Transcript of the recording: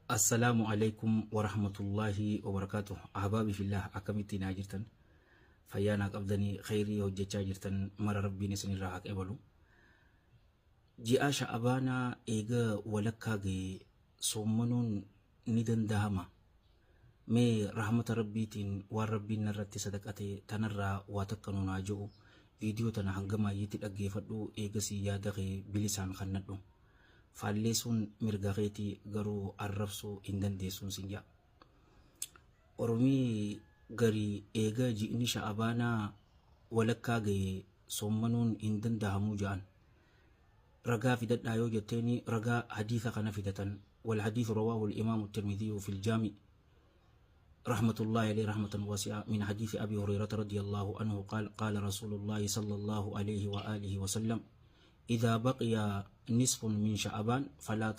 Assalamualaikum warahmatullahi wabarakatuh. Ahbabi fillah, akkamitti naa jirtan? Fayyaa naa qabdanii khayrii hojjechaa jirtan mara rabbiin isinirraa haa eebalu. Ji'a Sha'abaanaa eega walakkaa ga'e soommanuun ni dandahama. Mee rahmata rabbiitiin waan rabbiin narratti sadaqate tanarraa waa takka nuun haa ji'u. Viidiyoo tana hanga maayyiitti dhaggeeffadhu, eegasii yaada kee bilisaan kannadhu. Faalleessuun mirga keetii garuu arrabsuu hin dandeessuun sin jedha. Oromii garii eega ji'ni Sha'abaanaa walakkaa ga'e soommanuun hin dandahamuu jedhan. Ragaa fidadhaa yoo jetteeni ragaa hadiisa kana fidatan. والحديث رواه الإمام الترمذي في الجامع رحمة الله عليه رحمة واسعة من حديث أبي هريرة رضي الله عنه قال رسول الله صلى الله عليه وآله وسلم: إذا بقي نصف من شعبان فلا